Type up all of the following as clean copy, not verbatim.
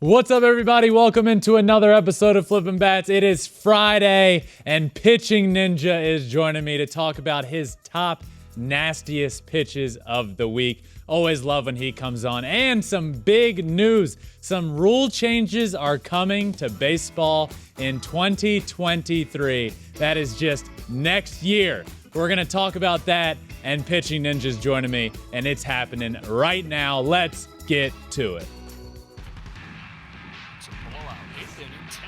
What's up, everybody? Welcome into another episode of Flippin Bats. It is Friday, and Pitching Ninja is joining me to talk about his top nastiest pitches of the week. Always love when he comes on. And some big news. Some rule changes are coming to baseball in 2023. That is just next year. We're going to talk about that, and Pitching Ninja's joining me, and it's happening right now. Let's get to it. It's a blowout, 8th inning, 10-3.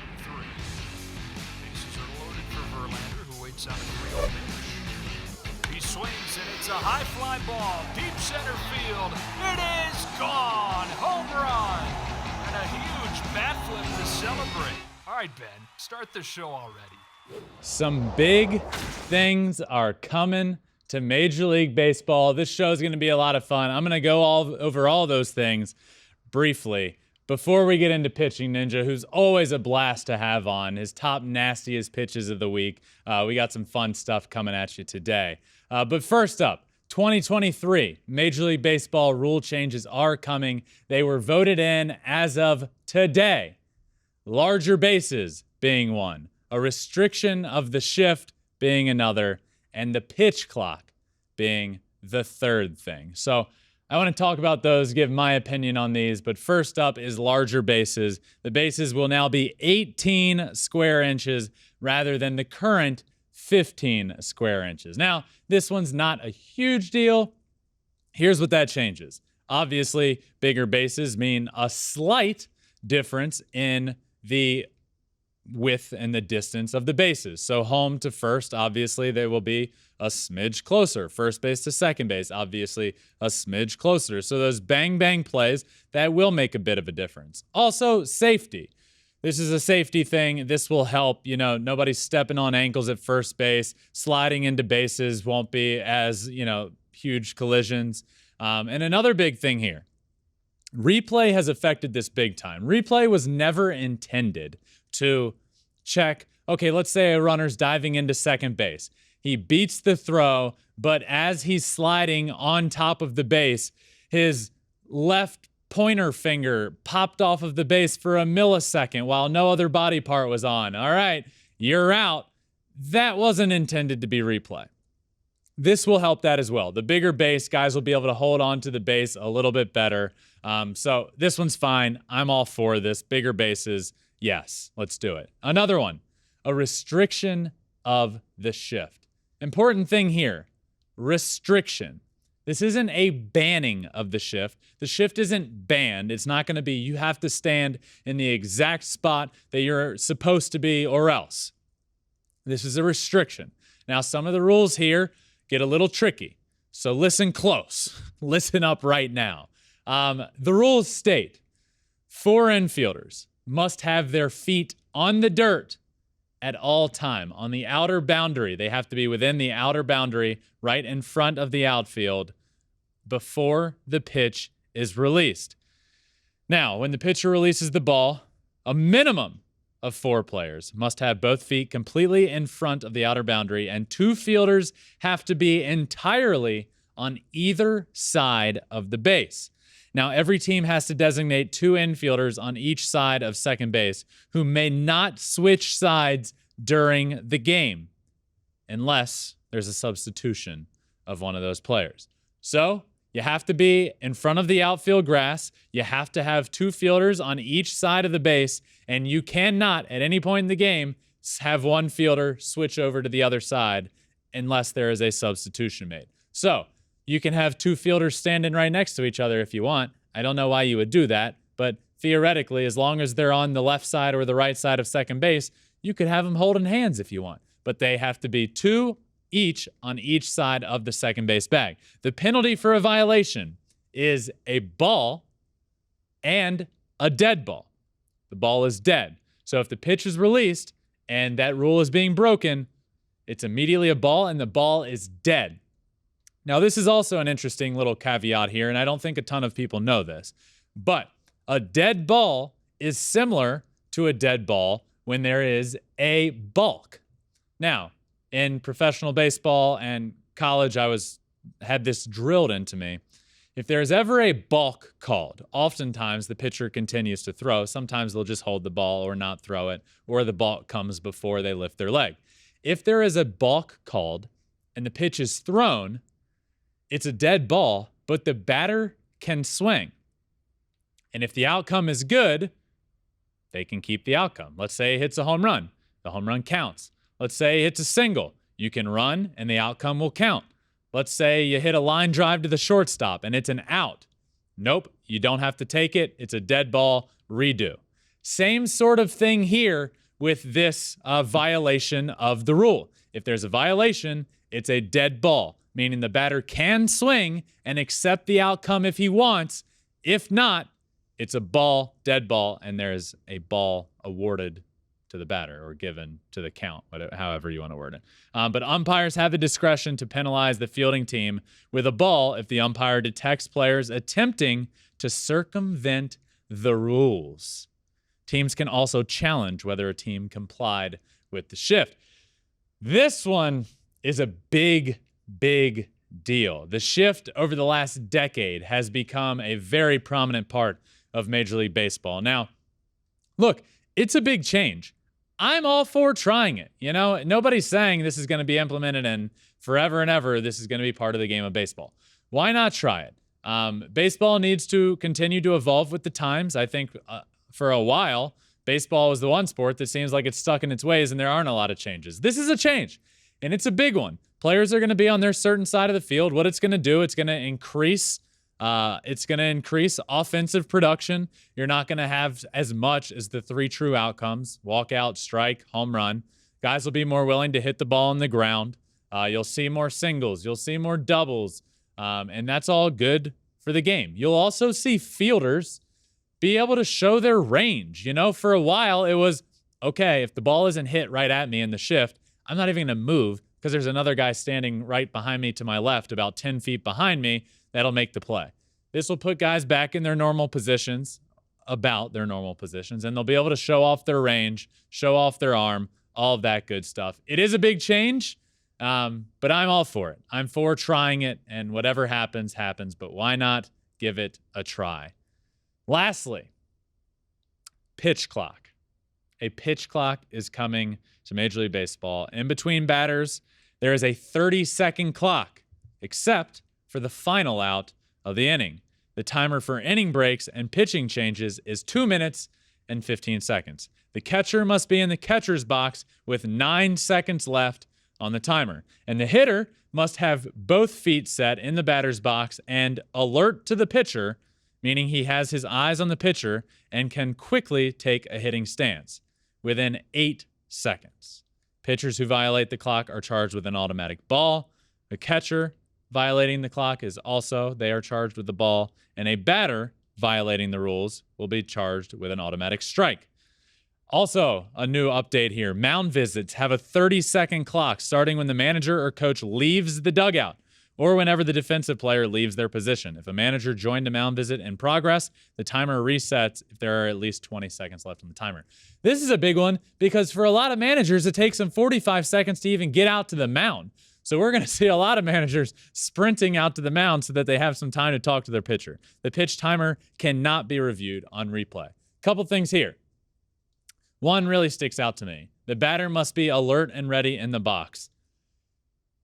Bases are loaded for Verlander, who waits out a 3-0 pitch. He swings, and it's a high fly ball, deep center field. It is gone! Home run! And a huge bat flip to celebrate. All right, Ben, start the show already. Some big things are coming to Major League Baseball. This show is going to be a lot of fun. I'm going to go over all those things briefly before we get into Pitching Ninja, who's always a blast to have on, his top nastiest pitches of the week. We got some fun stuff coming at you today. But first up, 2023 Major League Baseball rule changes are coming. They were voted in as of today. Larger bases being one, a restriction of the shift being another, and the pitch clock being the third thing. So I want to talk about those, give my opinion on these, but first up is larger bases. The bases will now be 18 square inches rather than the current 15 square inches. Now, this one's not a huge deal. Here's what that changes. Obviously, bigger bases mean a slight difference in the width and the distance of the bases. So home to first, obviously, they will be a smidge closer. First base to second base, obviously, a smidge closer. So those bang-bang plays, that will make a bit of a difference. Also, safety. This is a safety thing. This will help. You know, nobody's stepping on ankles at first base. Sliding into bases won't be as, huge collisions. And another big thing here. Replay has affected this big time. Replay was never intended to check, okay, let's say a runner's diving into second base. He beats the throw, but as he's sliding on top of the base, his left pointer finger popped off of the base for a millisecond while no other body part was on. All right, you're out. That wasn't intended to be replay. This will help that as well. The bigger base, guys will be able to hold on to the base a little bit better. So this one's fine. I'm all for this. Bigger bases, yes, let's do it. Another one, a restriction of the shift. Important thing here, restriction. This isn't a banning of the shift. The shift isn't banned. It's not going to be you have to stand in the exact spot that you're supposed to be or else. This is a restriction. Now, some of the rules here get a little tricky. So listen close. Listen up right now. The rules state 4 infielders must have their feet on the dirt at all time. On the outer boundary, they have to be within the outer boundary right in front of the outfield before the pitch is released. Now, when the pitcher releases the ball, a minimum of 4 players must have both feet completely in front of the outer boundary, and 2 fielders have to be entirely on either side of the base. Now, every team has to designate 2 infielders on each side of second base who may not switch sides during the game unless there's a substitution of one of those players. So you have to be in front of the outfield grass. You have to have 2 fielders on each side of the base, and you cannot at any point in the game have one fielder switch over to the other side unless there is a substitution made. So you can have 2 fielders standing right next to each other if you want. I don't know why you would do that, but theoretically, as long as they're on the left side or the right side of second base, you could have them holding hands if you want. But they have to be 2 each on each side of the second base bag. The penalty for a violation is a ball and a dead ball. The ball is dead. So if the pitch is released and that rule is being broken, it's immediately a ball and the ball is dead. Now, this is also an interesting little caveat here, and I don't think a ton of people know this, but a dead ball is similar to a dead ball when there is a balk. Now, in professional baseball and college, I had this drilled into me. If there's ever a balk called, oftentimes the pitcher continues to throw. Sometimes they'll just hold the ball or not throw it, or the balk comes before they lift their leg. If there is a balk called and the pitch is thrown, it's a dead ball, but the batter can swing. And if the outcome is good, they can keep the outcome. Let's say it hits a home run. The home run counts. Let's say it's a single. You can run and the outcome will count. Let's say you hit a line drive to the shortstop and it's an out. Nope, you don't have to take it. It's a dead ball. Redo. Same sort of thing here with this violation of the rule. If there's a violation, it's a dead ball, meaning the batter can swing and accept the outcome if he wants. If not, it's a ball, dead ball, and there's a ball awarded to the batter or given to the count, however you want to word it. But umpires have the discretion to penalize the fielding team with a ball if the umpire detects players attempting to circumvent the rules. Teams can also challenge whether a team complied with the shift. This one is a big, big deal. The shift over the last decade has become a very prominent part of Major League Baseball. Now, look, it's a big change. I'm all for trying it. You know, nobody's saying this is going to be implemented and forever and ever this is going to be part of the game of baseball. Why not try it? Baseball needs to continue to evolve with the times. I think for a while, baseball was the one sport that seems like it's stuck in its ways and there aren't a lot of changes. This is a change, and it's a big one. Players are going to be on their certain side of the field. What it's going to do, it's going to increase offensive production. You're not going to have as much as the three true outcomes: walkout, strike, home run. Guys will be more willing to hit the ball on the ground. You'll see more singles. You'll see more doubles. And that's all good for the game. You'll also see fielders be able to show their range. You know, for a while it was, okay, if the ball isn't hit right at me in the shift, I'm not even going to move because there's another guy standing right behind me to my left, about 10 feet behind me, that'll make the play. This will put guys back in their normal positions, about their normal positions, and they'll be able to show off their range, show off their arm, all of that good stuff. It is a big change, but I'm all for it. I'm for trying it, and whatever happens, happens, but why not give it a try? Lastly, pitch clock. A pitch clock is coming to Major League Baseball. In between batters, there is a 30-second clock, except for the final out of the inning. The timer for inning breaks and pitching changes is 2 minutes and 15 seconds. The catcher must be in the catcher's box with 9 seconds left on the timer. And the hitter must have both feet set in the batter's box and alert to the pitcher, meaning he has his eyes on the pitcher and can quickly take a hitting stance within 8 seconds. Pitchers who violate the clock are charged with an automatic ball. The catcher violating the clock they are charged with the ball, and a batter violating the rules will be charged with an automatic strike. Also, a new update here. Mound visits have a 30-second clock starting when the manager or coach leaves the dugout or whenever the defensive player leaves their position. If a manager joined a mound visit in progress, the timer resets if there are at least 20 seconds left on the timer. This is a big one because for a lot of managers, it takes them 45 seconds to even get out to the mound. So we're going to see a lot of managers sprinting out to the mound so that they have some time to talk to their pitcher. The pitch timer cannot be reviewed on replay. Couple things here. One really sticks out to me. The batter must be alert and ready in the box.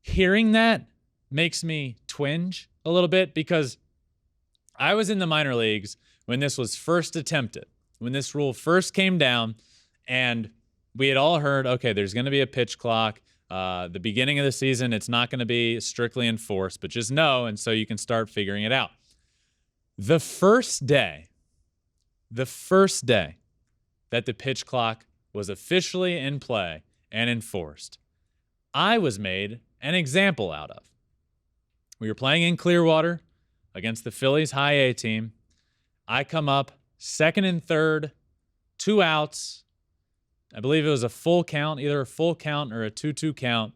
Hearing that makes me twinge a little bit because I was in the minor leagues when this was first attempted, when this rule first came down, and we had all heard, okay, there's going to be a pitch clock. The beginning of the season, it's not going to be strictly enforced, but just know, and so you can start figuring it out. The first day that the pitch clock was officially in play and enforced, I was made an example out of. We were playing in Clearwater against the Phillies high A team. I come up second and third, 2 outs. I believe it was a full count, either a full count or a 2-2 count.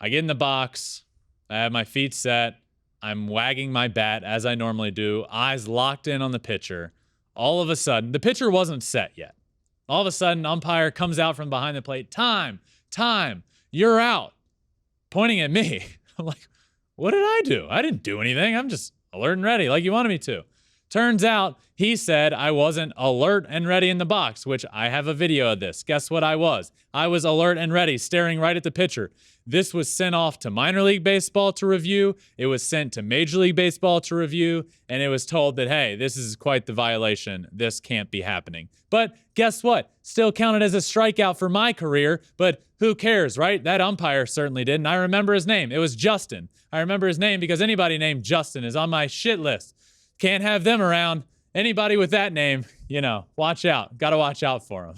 I get in the box. I have my feet set. I'm wagging my bat as I normally do, eyes locked in on the pitcher. All of a sudden, the pitcher wasn't set yet. All of a sudden, umpire comes out from behind the plate. Time, you're out. Pointing at me. I'm like, what did I do? I didn't do anything. I'm just alert and ready, like you wanted me to. Turns out he said I wasn't alert and ready in the box, which I have a video of this. Guess what I was? I was alert and ready, staring right at the pitcher. This was sent off to minor league baseball to review. It was sent to Major League Baseball to review. And it was told that, hey, this is quite the violation. This can't be happening. But guess what? Still counted as a strikeout for my career. But who cares, right? That umpire certainly didn't. I remember his name. It was Justin. I remember his name because anybody named Justin is on my shit list. Can't have them around. Anybody with that name, watch out. Got to watch out for them.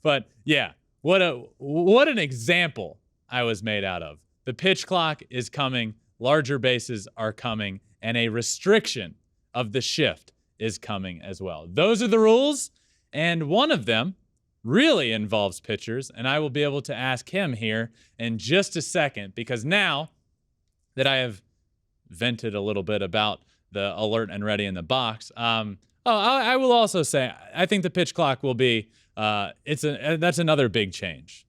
But yeah, what an example I was made out of. The pitch clock is coming, larger bases are coming, and a restriction of the shift is coming as well. Those are the rules, and one of them really involves pitchers, and I will be able to ask him here in just a second, because now that I have vented a little bit about the alert and ready in the box, I will also say I think the pitch clock will be that's another big change.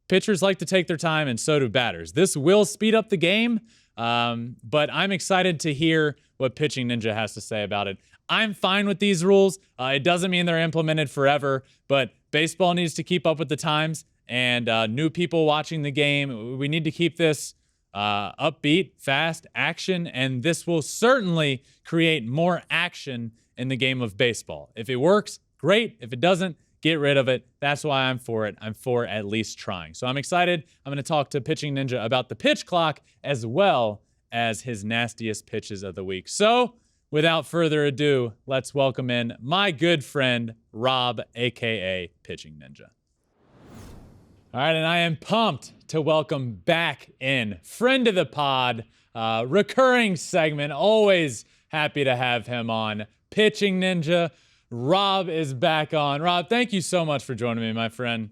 Pitchers like to take their time, and so do batters. This will speed up the game, but I'm excited to hear what Pitching Ninja has to say about it. I'm fine with these rules. It doesn't mean they're implemented forever, but baseball needs to keep up with the times, and new people watching the game, we need to keep this upbeat, fast action, and this will certainly create more action in the game of baseball. If it works, great. If it doesn't, get rid of it. That's why I'm for it. I'm for at least trying. So I'm excited. I'm going to talk to Pitching Ninja about the pitch clock as well as his nastiest pitches of the week. So without further ado, let's welcome in my good friend, Rob, a.k.a. Pitching Ninja. All right, and I am pumped to welcome back in friend of the pod, recurring segment. Always happy to have him on. Pitching Ninja. Rob is back on. Rob, thank you so much for joining me, my friend.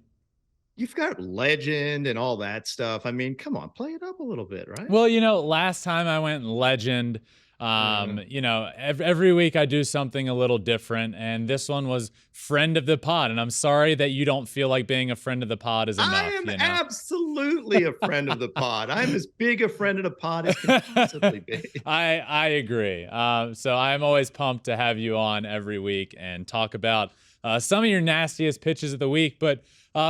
You've got legend and all that stuff. I mean, come on, play it up a little bit, right? Well, last time I went legend. Every week I do something a little different, and this one was friend of the pod. And I'm sorry that you don't feel like being a friend of the pod is enough. I am absolutely a friend of the pod. I'm as big a friend of the pod as can possibly be. I agree. So I'm always pumped to have you on every week and talk about some of your nastiest pitches of the week. But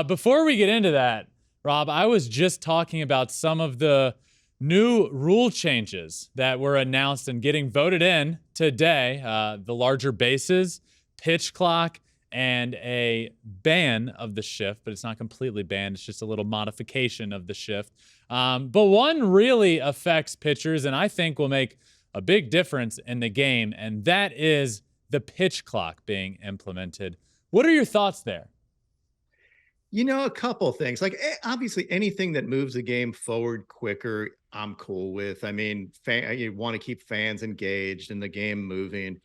before we get into that, Rob, I was just talking about some of the new rule changes that were announced and getting voted in today. The larger bases, pitch clock, and a ban of the shift, but it's not completely banned. It's just a little modification of the shift. But one really affects pitchers and I think will make a big difference in the game, and that is the pitch clock being implemented. What are your thoughts there? A couple things. Like, obviously, anything that moves the game forward quicker, I'm cool with. I mean, you want to keep fans engaged and the game moving.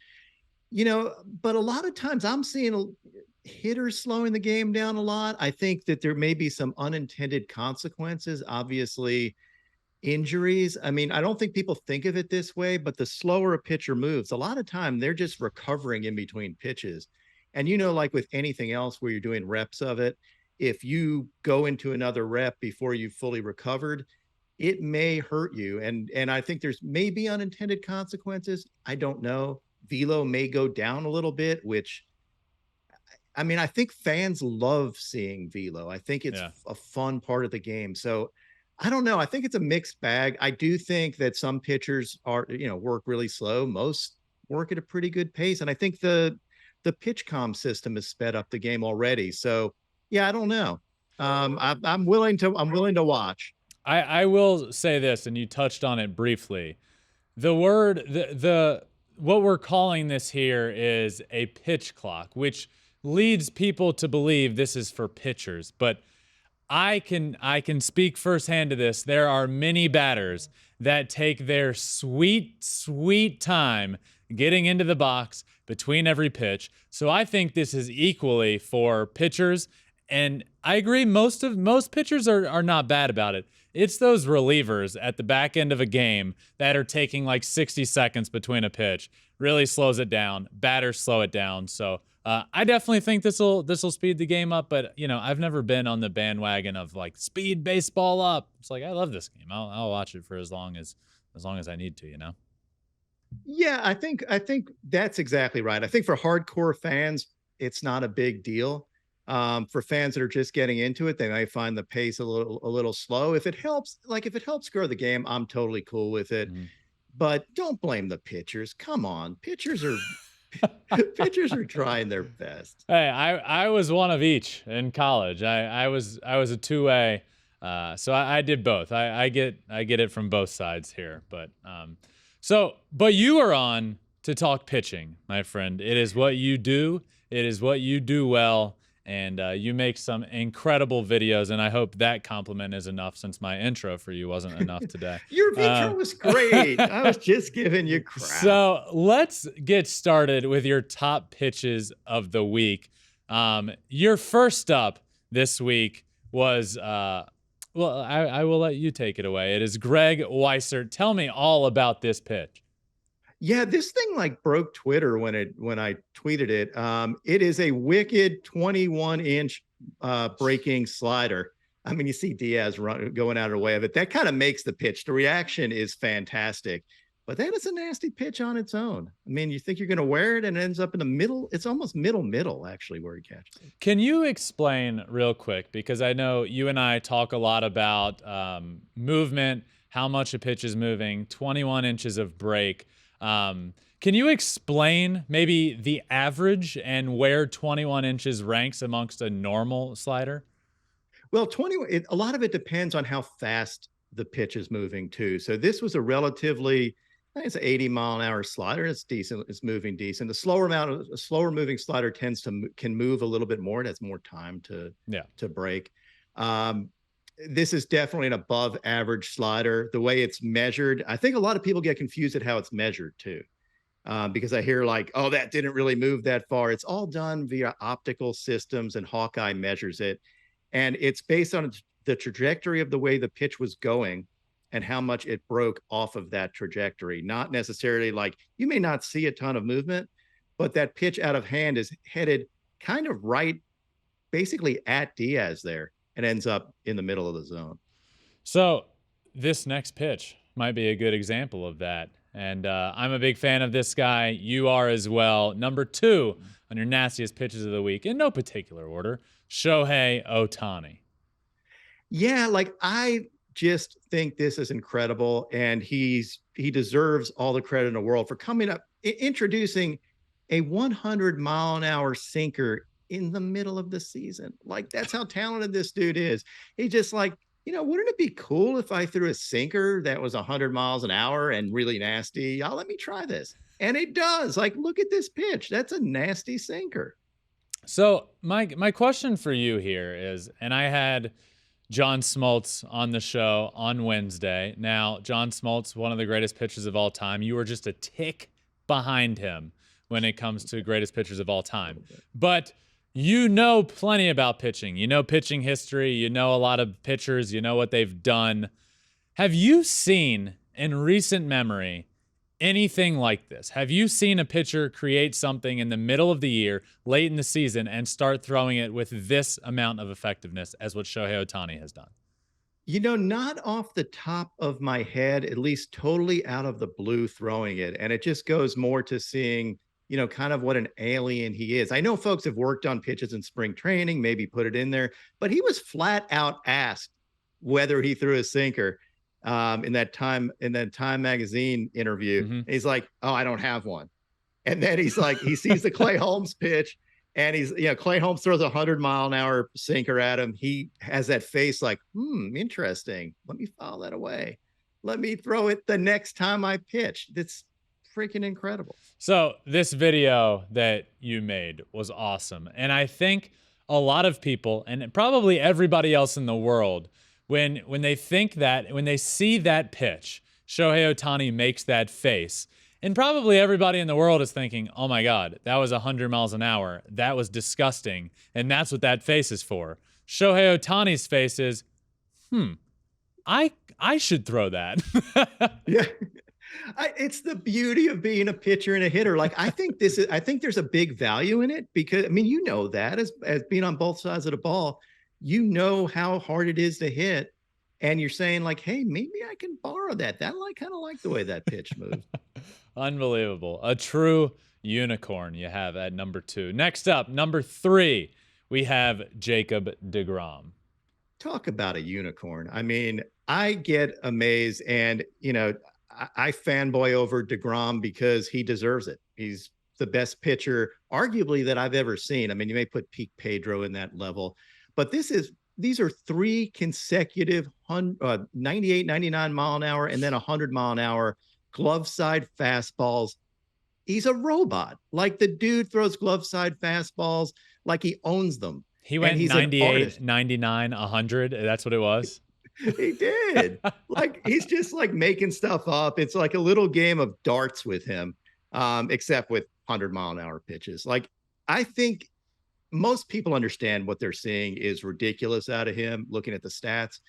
But a lot of times I'm seeing hitters slowing the game down a lot. I think that there may be some unintended consequences. Obviously, injuries. I mean, I don't think people think of it this way, but the slower a pitcher moves, a lot of time they're just recovering in between pitches. And, like with anything else where you're doing reps of it, if you go into another rep before you've fully recovered, it may hurt you. And I think there's maybe unintended consequences. I don't know. Velo may go down a little bit, which, I mean, I think fans love seeing velo. I think it's a fun part of the game. So I don't know. I think it's a mixed bag. I do think that some pitchers work really slow. Most work at a pretty good pace. And I think the pitch comm system has sped up the game already. So yeah, I don't know. I'm willing to watch. I will say this, and you touched on it briefly. The what we're calling this here is a pitch clock, which leads people to believe this is for pitchers. But I can speak firsthand to this. There are many batters that take their sweet, sweet time getting into the box between every pitch. So I think this is equally for pitchers. And I agree, most pitchers are not bad about it. It's those relievers at the back end of a game that are taking like 60 seconds between a pitch. Really slows it down. Batters slow it down. So I definitely think this will speed the game up. But I've never been on the bandwagon of like speed baseball up. It's like I love this game. I'll watch it for as long as I need to. Yeah, I think that's exactly right. I think for hardcore fans, it's not a big deal. For fans that are just getting into it, they might find the pace a little slow. If it helps grow the game, I'm totally cool with it. Mhm. But don't blame the pitchers. Come on, pitchers are pitchers are trying their best. Hey, I was one of each in college. I was a 2A, so I did both. I get it from both sides here. But you are on to talk pitching, my friend. It is what you do. It is what you do well, and you make some incredible videos. And I hope that compliment is enough, since my intro for you wasn't enough today. Your intro was great. I was just giving you crap. So let's get started with your top pitches of the week. Your first up this week was, well, I will let you take it away. It is Greg Weissert. Tell me all about this pitch. Yeah, this thing like broke Twitter when I tweeted it. It is a wicked 21-inch breaking slider. I mean, you see Diaz going out of the way of it. That kind of makes the pitch. The reaction is fantastic, but that is a nasty pitch on its own. I mean, you think you're going to wear it, and it ends up in the middle. It's almost middle actually where he catches it. Can you explain real quick? Because I know you and I talk a lot about movement, how much a pitch is moving, 21 inches of break. Can you explain maybe the average and where 21 inches ranks amongst a normal slider? Well, a lot of it depends on how fast the pitch is moving too. So this was a relatively, I think it's an 80-mile-an-hour slider. It's decent. It's moving decent. A slower moving slider can move a little bit more. It has more time to break. This is definitely an above average slider. The way it's measured, I think a lot of people get confused at how it's measured too. Because I hear like, oh, that didn't really move that far. It's all done via optical systems, and Hawkeye measures it. And it's based on the trajectory of the way the pitch was going and how much it broke off of that trajectory. Not necessarily like, you may not see a ton of movement, but that pitch out of hand is headed kind of right, basically at Diaz there, and ends up in the middle of the zone. So this next pitch might be a good example of that. And I'm a big fan of this guy. You are as well. Number 2 on your nastiest pitches of the week, in no particular order, Shohei Ohtani. Yeah, like I just think this is incredible, and he deserves all the credit in the world for coming up, introducing a 100-mile-an-hour sinker in the middle of the season. Like, that's how talented this dude is. He just like, wouldn't it be cool if I threw a sinker that was 100 miles an hour and really nasty? Y'all, let me try this. And it does. Like, look at this pitch. That's a nasty sinker. So my question for you here is, and I had John Smoltz on the show on Wednesday. Now, John Smoltz, one of the greatest pitchers of all time. You were just a tick behind him when it comes to greatest pitchers of all time. But you know plenty about pitching. You know pitching history. You know a lot of pitchers. You know what they've done. Have you seen in recent memory anything like this? Have you seen a pitcher create something in the middle of the year, late in the season, and start throwing it with this amount of effectiveness as what Shohei Ohtani has done? Not off the top of my head, at least totally out of the blue throwing it. And it just goes more to seeing, kind of what an alien he is. I know folks have worked on pitches in spring training, maybe put it in there, but he was flat out asked whether he threw a sinker in that Time magazine interview. Mm-hmm. He's like, oh, I don't have one. And then he's like, he sees the Clay Holmes pitch, and Clay Holmes throws a 100-mile-an-hour sinker at him. He has that face like, interesting. Let me file that away. Let me throw it the next time I pitch. That's freaking incredible. So this video that you made was awesome. And I think a lot of people, and probably everybody else in the world, when they think that, when they see that pitch, Shohei Ohtani makes that face, and probably everybody in the world is thinking, oh my God, that was 100 miles an hour. That was disgusting. And that's what that face is for. Shohei Ohtani's face is, I should throw that. Yeah. It's the beauty of being a pitcher and a hitter. Like, I think there's a big value in it, because, I mean, that as being on both sides of the ball, how hard it is to hit. and you're saying like, hey, maybe I can borrow that. That I kind of like the way that pitch moved. Unbelievable. A true unicorn you have at number 2. Next up, number 3, we have Jacob DeGrom. Talk about a unicorn. I mean, I get amazed, and I fanboy over DeGrom because he deserves it. He's the best pitcher, arguably, that I've ever seen. I mean, you may put peak Pedro in that level, but these are 3 consecutive 98, 99 mile an hour, and then 100 mile an hour glove side fastballs. He's a robot. Like, the dude throws glove side fastballs like he owns them. He went 98, 99, 100. That's what it was. He did. Like, he's just like making stuff up. It's like a little game of darts with him, except with 100 mile an hour pitches. Like, I think most people understand what they're seeing is ridiculous out of him looking at the stats,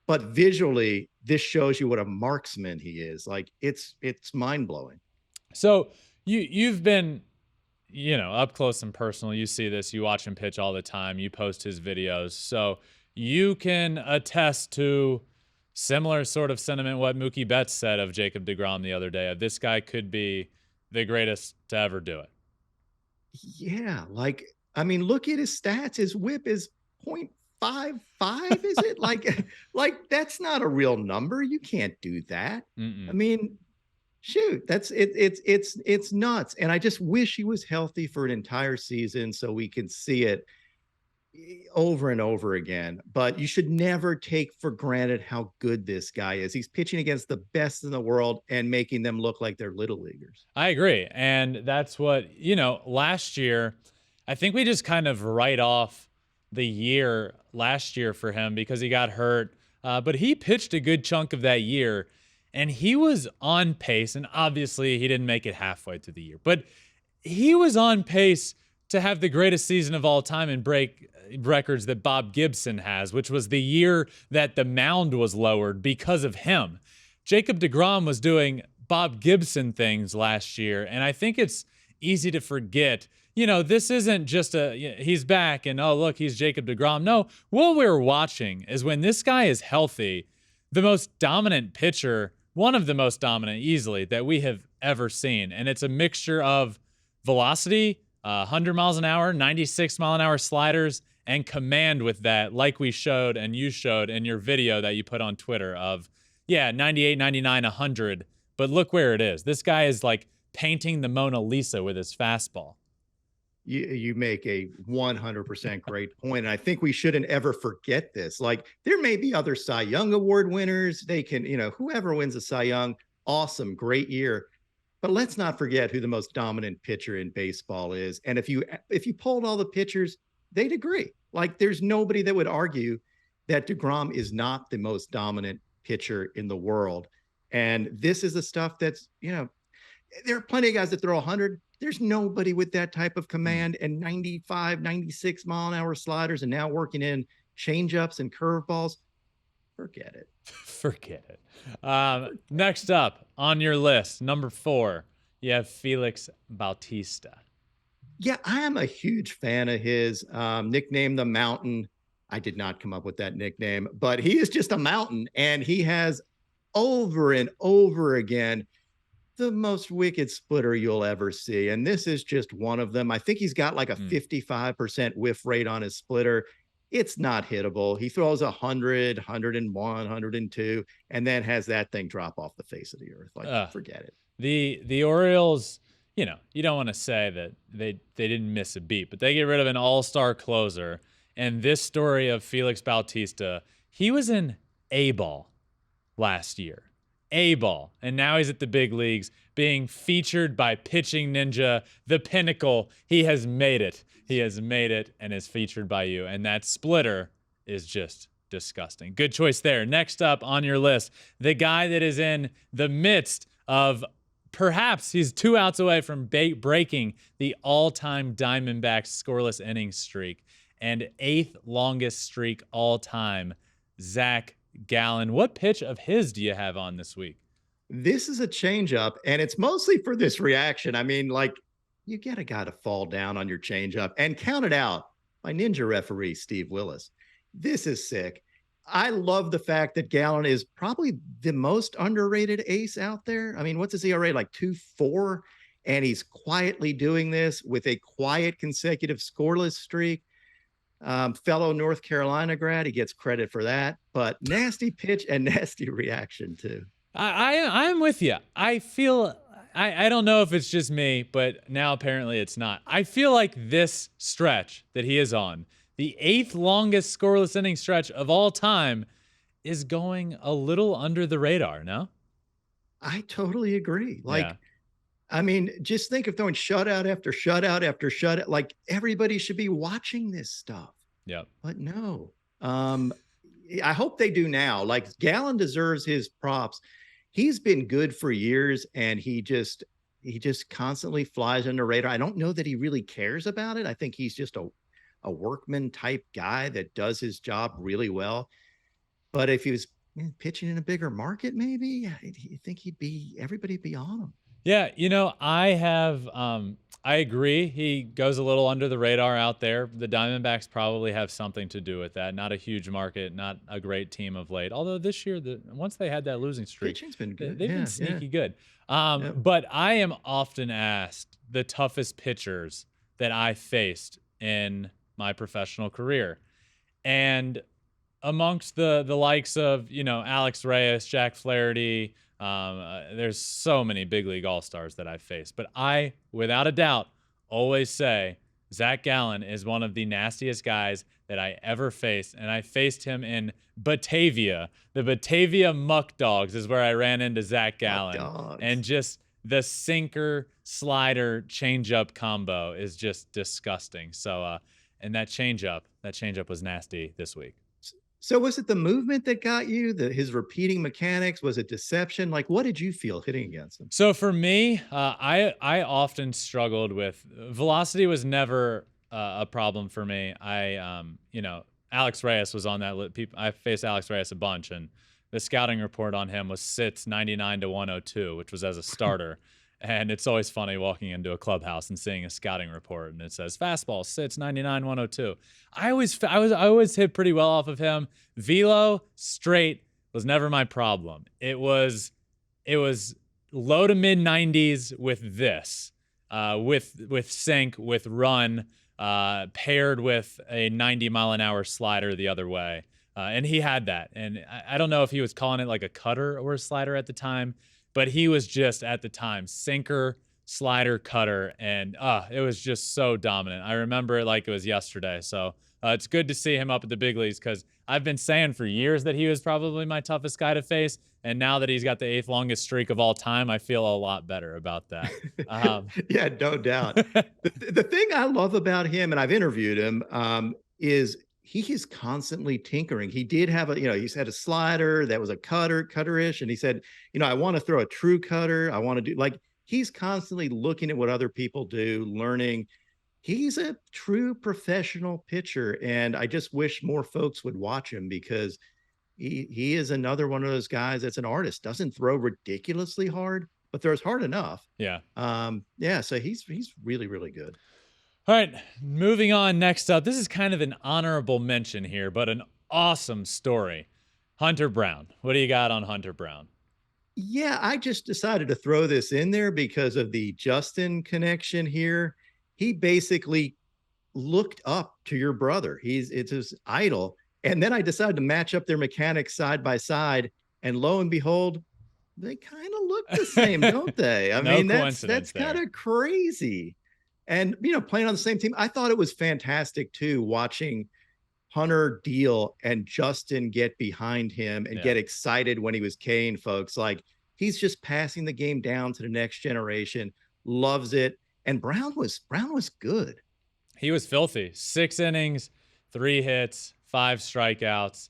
but visually this shows you what a marksman he is. Like, it's mind-blowing. So you've been, up close and personal. You see this, you watch him pitch all the time, you post his videos. So you can attest to similar sort of sentiment what Mookie Betts said of Jacob DeGrom the other day. This guy could be the greatest to ever do it. Yeah, like, I mean, look at his stats. His whip is 0.55, is it? like that's not a real number. You can't do that. Mm-mm. I mean, shoot, that's it. It's nuts. And I just wish he was healthy for an entire season so we can see it over and over again. But you should never take for granted how good this guy is. He's pitching against the best in the world and making them look like they're little leaguers. I agree. And that's what, last year, I think we just kind of write off the year last year for him because he got hurt. But he pitched a good chunk of that year, and he was on pace. And obviously, he didn't make it halfway through the year, but he was on pace to have the greatest season of all time and break records that Bob Gibson has, which was the year that the mound was lowered because of him. Jacob DeGrom was doing Bob Gibson things last year, and I think it's easy to forget. This isn't just he's back and, oh, look, he's Jacob DeGrom. No, what we're watching is when this guy is healthy, the most dominant pitcher, one of the most dominant easily that we have ever seen. And it's a mixture of velocity, 100 miles an hour, 96 mile an hour sliders, and command with that, like we showed and you showed in your video that you put on Twitter of, 98, 99, 100. But look where it is. This guy is like painting the Mona Lisa with his fastball. You make a 100% great point. And I think we shouldn't ever forget this. Like, there may be other Cy Young Award winners. They can, whoever wins a Cy Young, awesome, great year. But let's not forget who the most dominant pitcher in baseball is. And if you polled all the pitchers, they'd agree. Like, there's nobody that would argue that DeGrom is not the most dominant pitcher in the world. And this is the stuff that's, there are plenty of guys that throw 100. There's nobody with that type of command and 95, 96 mile an hour sliders, and now working in changeups and curveballs. Forget it. Forget it. Next up on your list, number 4, you have Felix Bautista. Yeah, I am a huge fan of his. Nicknamed the Mountain. I did not come up with that nickname, but he is just a mountain, and he has over and over again the most wicked splitter you'll ever see. And this is just one of them. I think he's got like a 55% whiff rate on his splitter. It's not hittable. He throws 100, 101, 102, and then has that thing drop off the face of the earth. Like, forget it. The Orioles, you don't want to say that they didn't miss a beat, but they get rid of an all-star closer. And this story of Felix Bautista, he was in A-ball last year. A-ball. And now he's at the big leagues being featured by Pitching Ninja, the pinnacle. He has made it. He has made it and is featured by you. And that splitter is just disgusting. Good choice there. Next up on your list, the guy that is in the midst of, perhaps he's 2 outs away from breaking the all-time Diamondbacks scoreless innings streak and 8th longest streak all time, Zach Gallen. What pitch of his do you have on this week? This is a changeup, and it's mostly for this reaction. I mean, like, you get a guy to fall down on your changeup and count it out by Ninja referee Steve Willis. This is sick. I love the fact that Gallen is probably the most underrated ace out there. I mean, what's his ERA, like 2.4? And he's quietly doing this with a quiet consecutive scoreless streak. Fellow North Carolina grad, he gets credit for that, but nasty pitch and nasty reaction too. I'm with you. I feel I don't know if it's just me, but now apparently it's not. I feel like this stretch that he is on, the 8th longest scoreless inning stretch of all time, is going a little under the radar, no? I totally agree. Like, Yeah. I mean, just think of throwing shutout after shutout after shutout. Like, everybody should be watching this stuff. Yep. But no. I hope they do now. Like, Gallen deserves his props. He's been good for years, and he just constantly flies under the radar. I don't know that he really cares about it. I think he's just a workman type guy that does his job really well. But if he was pitching in a bigger market, maybe you think everybody'd be on him. Yeah, I agree. He goes a little under the radar out there. The Diamondbacks probably have something to do with that. Not a huge market, not a great team of late. Although this year, once they had that losing streak, Pitching's been good. They've been sneaky good. Yep. But I am often asked the toughest pitchers that I faced in my professional career. And amongst the likes of, Alex Reyes, Jack Flaherty, there's so many big league all-stars that I've faced. But I, without a doubt, always say Zach Gallen is one of the nastiest guys that I ever faced. And I faced him in Batavia. The Batavia Muck Dogs is where I ran into Zach Gallen. And just the sinker, slider, changeup combo is just disgusting. So, and that changeup was nasty this week. So was it the movement that got you? His repeating mechanics? Was it deception? Like, what did you feel hitting against him? So for me, I often struggled with velocity. Was never a problem for me. Alex Reyes was on that. I faced Alex Reyes a bunch, and the scouting report on him was sits 99 to 102, which was as a starter. And it's always funny walking into a clubhouse and seeing a scouting report and it says fastball sits 99 102. I always hit pretty well off of him. Velo straight was never my problem. It was low to mid 90s with this, with sink, with run, paired with a 90-mile-an-hour slider the other way. And he had that. And I don't know if he was calling it like a cutter or a slider at the time, but he was just, at the time, sinker, slider, cutter, and it was just so dominant. I remember it like it was yesterday. So it's good to see him up at the big leagues, because I've been saying for years that he was probably my toughest guy to face, and now that he's got the 8th longest streak of all time, I feel a lot better about that. Yeah, no doubt. The thing I love about him, and I've interviewed him, is he is constantly tinkering. He did have he's had a slider that was a cutter-ish. And he said, I want to throw a true cutter. I want to do, like, he's constantly looking at what other people do, learning. He's a true professional pitcher. And I just wish more folks would watch him, because he is another one of those guys that's an artist, doesn't throw ridiculously hard, but throws hard enough. Yeah. So he's really, really good. All right, moving on. Next up, this is kind of an honorable mention here, but an awesome story. Hunter Brown. What do you got on Hunter Brown? Yeah, I just decided to throw this in there because of the Justin connection here. He basically looked up to your brother. It's his idol. And then I decided to match up their mechanics side by side, and lo and behold, they kind of look the same, don't they? I mean, that's kind of crazy. And, playing on the same team, I thought it was fantastic too, watching Hunter deal and Justin get behind him and get excited when he was K'ing folks. Like, he's just passing the game down to the next generation, loves it. And Brown was good. He was filthy. 6 innings, 3 hits, 5 strikeouts,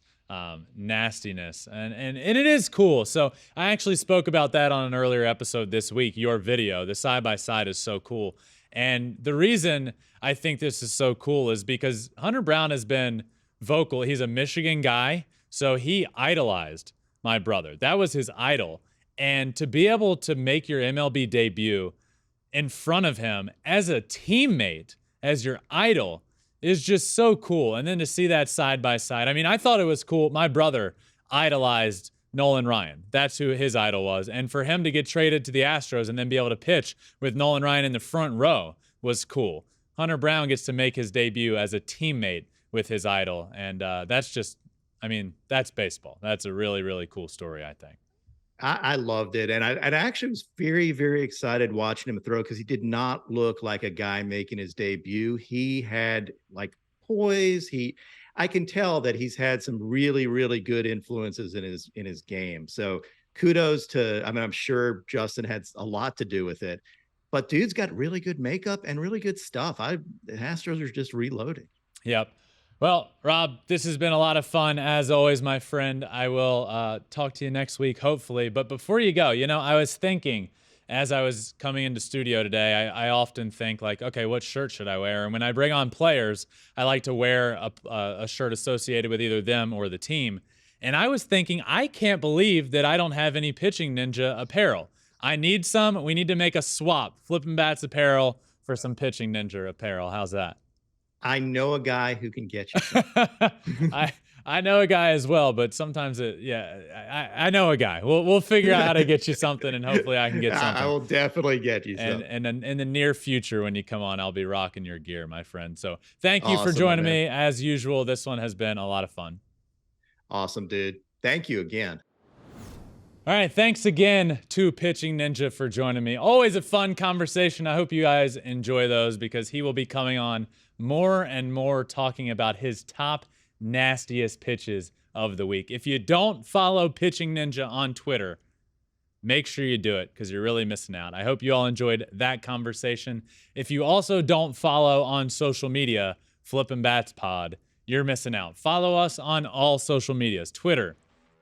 nastiness. And it is cool. So I actually spoke about that on an earlier episode this week. Your video, the side-by-side is so cool. And the reason I think this is so cool is because Hunter Brown has been vocal. He's a Michigan guy, so he idolized my brother. That was his idol. And to be able to make your MLB debut in front of him as a teammate, as your idol, is just so cool. And then to see that side by side, I mean, I thought it was cool. My brother idolized Nolan Ryan. That's who his idol was. And for him to get traded to the Astros and then be able to pitch with Nolan Ryan in the front row was cool. Hunter Brown gets to make his debut as a teammate with his idol. And that's just, I mean, that's baseball. That's a really, really cool story, I think. I loved it. And I actually was very, very excited watching him throw because he did not look like a guy making his debut. He had like poise. I can tell that he's had some really, really good influences in his game. So kudos to, I mean, I'm sure Justin had a lot to do with it, but dude's got really good makeup and really good stuff. The Astros are just reloading. Yep. Well, Rob, this has been a lot of fun, as always, my friend. I will talk to you next week, hopefully. But before you go, I was thinking, as I was coming into studio today, I often think, like, okay, what shirt should I wear? And when I bring on players, I like to wear a shirt associated with either them or the team. And I was thinking, I can't believe that I don't have any Pitching Ninja apparel. I need some. We need to make a swap, Flippin Bats apparel for some Pitching Ninja apparel. How's that? I know a guy who can get you some. I know a guy as well, but sometimes I know a guy. We'll figure out how to get you something, and hopefully I can get something. I will definitely get you something. And in the near future, when you come on, I'll be rocking your gear, my friend. So thank you for Awesome, joining man. me. As usual, this one has been a lot of fun. Awesome, dude. Thank you again. All right, thanks again to Pitching Ninja for joining me. Always a fun conversation. I hope you guys enjoy those because he will be coming on more and more talking about his top nastiest pitches of the week. If you don't follow Pitching Ninja on Twitter, make sure you do it because you're really missing out. I hope you all enjoyed that conversation. If you also don't follow on social media, Flippin Bats Pod, you're missing out. Follow us on all social medias, Twitter,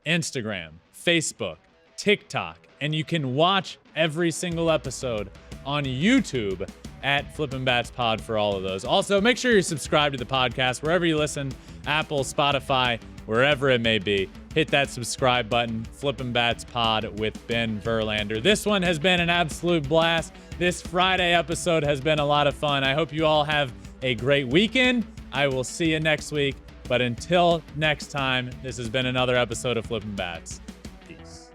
Instagram, Facebook, TikTok, and you can watch every single episode on YouTube at Flippin Bats Pod for all of those. Also, make sure you're subscribed to the podcast wherever you listen, Apple, Spotify, wherever it may be. Hit that subscribe button, Flippin Bats Pod with Ben Verlander. This one has been an absolute blast. This Friday episode has been a lot of fun. I hope you all have a great weekend. I will see you next week. But until next time, this has been another episode of Flippin Bats. Peace.